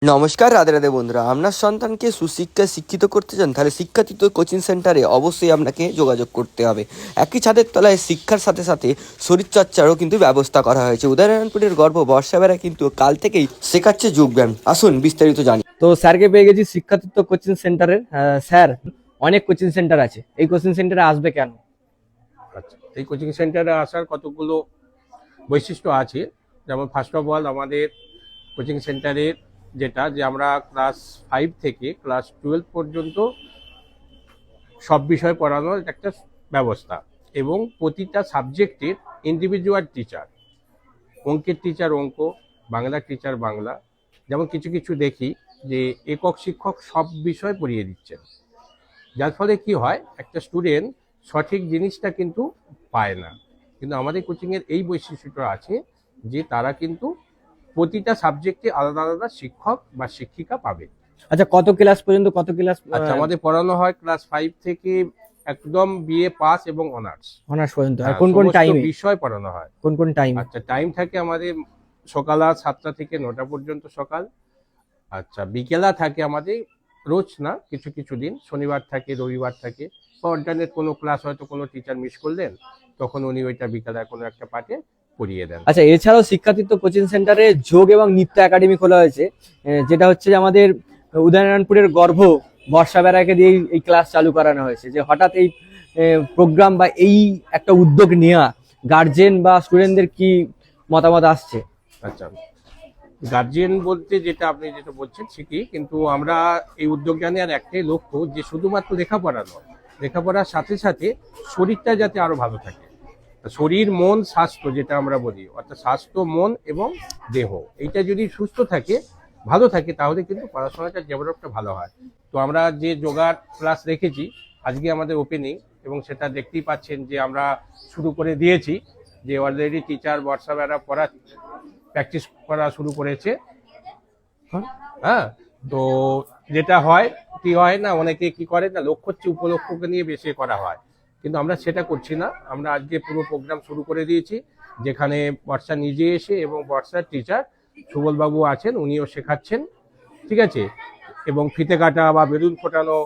নমস্কার, রাধে রাধে বন্ধুরা। আপনার সন্তানকে সুশিক্ষায় শিক্ষিত করতে চান, তাহলে শিক্ষাতীত কোচিং সেন্টারে অবশ্যই আপনাকে যোগাযোগ করতে হবে। একই ছাদের তলায় শিক্ষার সাথে সাথে শরীরচর্চারও কিন্তু ব্যবস্থা করা হয়েছে। উদয়নারায়ণপুরের গর্ব বর্ষাবেলা কিন্তু কাল থেকেই শেখাচ্ছে যোগব্যায়াম। আসুন বিস্তারিত জানি। তো স্যারকে পেয়ে গেছি শিক্ষাতীত কোচিং সেন্টারের। স্যার, অনেক কোচিং সেন্টার আছে, এই কোচিং সেন্টারে আসবে কেন? আচ্ছা, এই কোচিং সেন্টারে আসার কতগুলো বৈশিষ্ট্য আছে। যেমন ফার্স্ট অফ অল, আমাদের কোচিং সেন্টারের যে আমরা ক্লাস 5 থেকে ক্লাস 12 পর্যন্ত সব বিষয় পড়ানোর একটা ব্যবস্থা, এবং প্রতিটা সাবজেক্টের ইন্ডিভিজুয়াল টিচার। অঙ্কের টিচার অঙ্ক, বাংলার টিচার বাংলা। যেমন কিছু কিছু দেখি যে একক শিক্ষক সব বিষয় পড়িয়ে দিচ্ছেন, যার ফলে কি হয়, একটা স্টুডেন্ট সঠিক জিনিসটা কিন্তু পায় না। কিন্তু আমাদের কোচিংয়ের এই বৈশিষ্ট্যটা আছে যে তারা কিন্তু প্রতিটা সাবজেক্টে আলাদা আলাদা শিক্ষক বা শিক্ষিকা পাবে। আচ্ছা, কত ক্লাস পর্যন্ত, কত ক্লাস? আচ্ছা, আমাদের পড়ানো হয় ক্লাস 5 থেকে একদম বিএ পাস এবং অনার্স অনার্স পর্যন্ত। আর কোন কোন সমস্ত টাইমে? বিষয় পড়ানো হয়। কোন কোন টাইম? আচ্ছা, টাইম থাকে আমাদের সকাল 7টা থেকে 9টা পর্যন্ত সকাল। আচ্ছা, বিকেলা থাকে আমাদের, রোজ না, কিছু কিছু দিন, শনিবার থাকে, রবিবার থাকে, বা অল্টারনেট কোনো ক্লাস হয়তো কোনো টিচার মিস করলেন, তখন উনি ওইটা বিকেলে কোনো একটা পার্টে পড়িয়ে দেন। আচ্ছা, এছাড়াও শিক্ষাতীত কোচিং সেন্টারে যোগ এবং নৃত্য একাডেমি খোলা হয়েছে, যেটা হচ্ছে যে আমাদের উদয়নারায়ণপুরের গর্ভ বর্ষা বেড়াকে দিয়ে এই ক্লাস চালু করানো হয়েছে। যে হঠাৎ এই প্রোগ্রাম বা এই একটা উদ্যোগ নেওয়া, গার্জেন বা স্টুডেন্টদের কি মতামত আসছে? আচ্ছা, গার্জিয়ান বলতে যেটা বলছেন ঠিকই, কিন্তু আমরা এই উদ্যোগটা নেওয়ার একটাই লক্ষ্য, যে শুধুমাত্র লেখাপড়া নয়, লেখাপড়ার সাথে সাথে শরীরটা যাতে আরো ভালো থাকে। শরীর, মন, স্বাস্থ্য যেটা আমরা বলি, অর্থাৎ স্বাস্থ্য, মন এবং দেহ, এইটা যদি সুস্থ থাকে, ভালো থাকে, তাহলে কিন্তু পড়াশোনাটা ডেভেলপটা ভালো হয়। তো আমরা যে যোগার ক্লাস রেখেছি, আজকে আমাদের ওপেনিং, এবং সেটা দেখতেই পাচ্ছেন যে আমরা শুরু করে দিয়েছি, যে অলরেডি টিচার বর্ষা বেড়া প্র্যাকটিস করা শুরু করেছে। হ্যাঁ, তো যেটা হয় কি হয় না, অনেকে কি করে না, লক্ষ্য উপলক্ষকে নিয়ে বেশি করা হয়, কিন্তু আমরা সেটা করছি না। আমরা আজকে পুরো প্রোগ্রাম শুরু করে দিয়েছি, যেখানে বর্ষা নিজে এসে, এবং বর্ষার টিচার সুবলবাবু আছেন, উনিও শেখাচ্ছেন, ঠিক আছে। এবং ফিতে কাটা বা বেলুন ফোটানো,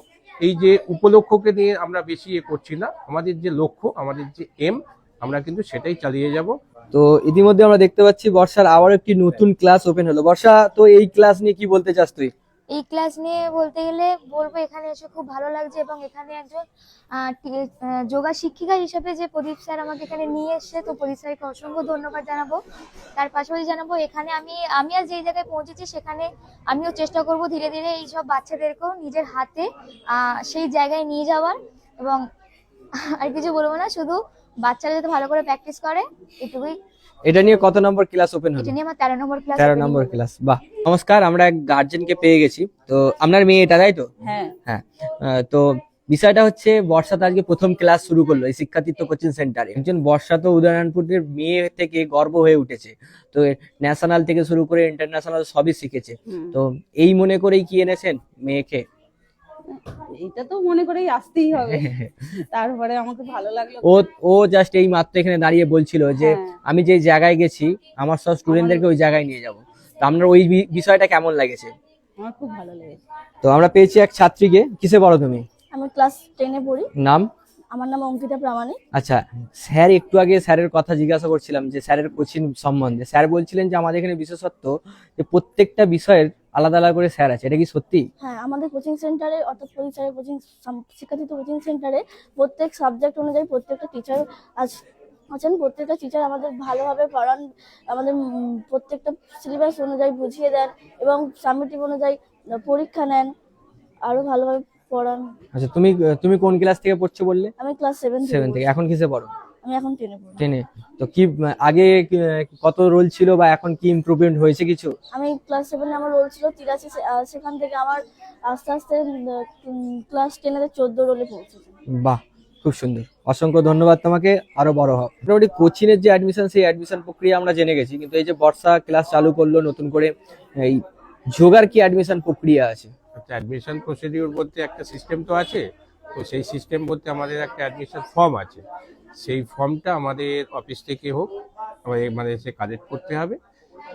এই যে উপলক্ষকে নিয়ে আমরা বেশি করছি না। আমাদের যে লক্ষ্য, আমাদের যে এম, আমরা কিন্তু সেটাই চালিয়ে যাব। তো ইতিমধ্যে আমরা দেখতে পাচ্ছি বর্ষার আবার একটি নতুন ক্লাস ওপেন হলো। বর্ষা, তো এই ক্লাস নিয়ে কি বলতে চাস তুই? এই ক্লাস নিয়ে বলতে গেলে বলবো, এখানে এসে খুব ভালো লাগছে, এবং এখানে একজন যোগা শিক্ষিকা হিসেবে যে প্রদীপ স্যার আমাকে এখানে নিয়ে এসেছে, তো প্রদীপ স্যারকে অসংখ্য ধন্যবাদ জানাবো। তার পাশাপাশি জানাবো, এখানে আমি আর যেই জায়গায় পৌঁছেছি, সেখানে আমিও চেষ্টা করব ধীরে ধীরে এইসব বাচ্চাদেরকেও নিজের হাতে সেই জায়গায় নিয়ে যাওয়ার। এবং আর কিছু বলবো না, শুধু বাচ্চারা যাতে ভালো করে প্র্যাকটিস করে, এটুকুই। এটা নিয়ে কত নম্বর ক্লাস ওপেন হলো? এটা নিয়ে আমার 13 নম্বর ক্লাস। 13 নম্বর ক্লাস, বাহ। নমস্কার, আমরা এক গার্জেনকে পেয়ে গেছি। তো আপনার মেয়ে এটা, তাই তো? হ্যাঁ। হ্যাঁ। তো বিষয়টা হচ্ছে, বর্ষা তো আজকে প্রথম ক্লাস শুরু করলো এই শিক্ষাতীত কোচিং সেন্টারে। একজন বর্ষা তো উদয়নারায়ণপুরের মেয়ে থেকে গর্ব হয়ে উঠেছে। তো ন্যাশনাল থেকে শুরু করে ইন্টারন্যাশনাল সবই শিখেছে। তো এই মনে করেই কি এনেছেন মেয়েকে? এটা তো মনে করেই আসতেই হবে। তারপরে আমাকে ভালো লাগলো। ও জাস্ট এই মাত্র এখানে দাঁড়িয়ে বলছিল যে আমি যে জায়গায় গেছি, আমার সব স্টুডেন্টদেরকে ওই জায়গায় নিয়ে যাব। তো আপনার ওই বিষয়টা কেমন লেগেছে? আমার খুব ভালো লেগেছে। তো আমরা পেয়েছি এক ছাত্রীকে। কিসে পড়ো তুমি? আমি ক্লাস 10 এ পড়ি। নাম? আমার নাম অঙ্কিতা প্রামাণিক। আচ্ছা, স্যার একটু আগে স্যারের কথা জিজ্ঞাসা করছিলাম যে স্যারের কোচিং সম্বন্ধে। স্যার বলছিলেন যে আমাদের এখানে বিশেষত্ব যে প্রত্যেকটা বিষয়ের আলাদা আলাদা করে স্যার আছে। এটা কি সত্যি? হ্যাঁ, আমাদের কোচিং সেন্টারে, অর্থাৎ পরিচয় কোচিং শিক্ষাতীত কোচিং সেন্টারে প্রত্যেক সাবজেক্ট অনুযায়ী প্রত্যেকটা টিচার আছেন। প্রত্যেকটা টিচার আমাদের ভালোভাবে পড়ান, আমাদের প্রত্যেকটা সিলেবাস অনুযায়ী বুঝিয়ে দেন, এবং সাবমিটিভ অনুযায়ী পরীক্ষা নেন, আরো ভালোভাবে পড়ান। আচ্ছা, তুমি কোন ক্লাস থেকে পড়ছো বললে? আমি ক্লাস 7 থেকে। এখন কিসে পড়ো? আমি এখন 10 এ পড়ি। 10 এ। তো কি আগে কত রোল ছিল, বা এখন কি ইমপ্রুভমেন্ট হয়েছে কিছু? আমি ক্লাস 7 এ আমার রোল ছিল 83, সেখান থেকে আমার আস্তে আস্তে ক্লাস 10 এ 14 রোলে পৌঁছেছি। বাহ, খুব সুন্দর। অসংখ্য ধন্যবাদ তোমাকে, আরো বড় হও। মোটামুটি কোচিং এর যে অ্যাডমিশন, সেই অ্যাডমিশন প্রক্রিয়া আমরা জেনে গেছি, কিন্তু এই যে বর্ষা ক্লাস চালু করলো নতুন করে, এই যোগার কি অ্যাডমিশন প্রক্রিয়া আছে? আচ্ছা, অ্যাডমিশন প্রসিডিউর বলতে একটা সিস্টেম তো আছে। তো সেই সিস্টেম বলতে আমাদের একটা অ্যাডমিশন ফর্ম আছে। সেই ফর্মটা আমাদের অফিস থেকে হোক, মানে সে কালেক্ট করতে হবে,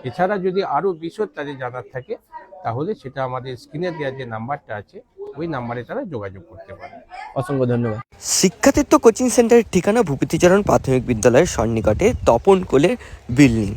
এছাড়া যদি আরো বিশদ তাদের জানার থাকে তাহলে সেটা আমাদের স্ক্রিনে দেওয়া যে নাম্বারটা আছে ওই নাম্বারে তারা যোগাযোগ করতে পারে। অসংখ্য ধন্যবাদ। শিক্ষাতীর্থ কোচিং সেন্টারের ঠিকানা ভূপতিচরণ প্রাথমিক বিদ্যালয়ের সন্নিকটে তপন কোলের বিল্ডিং।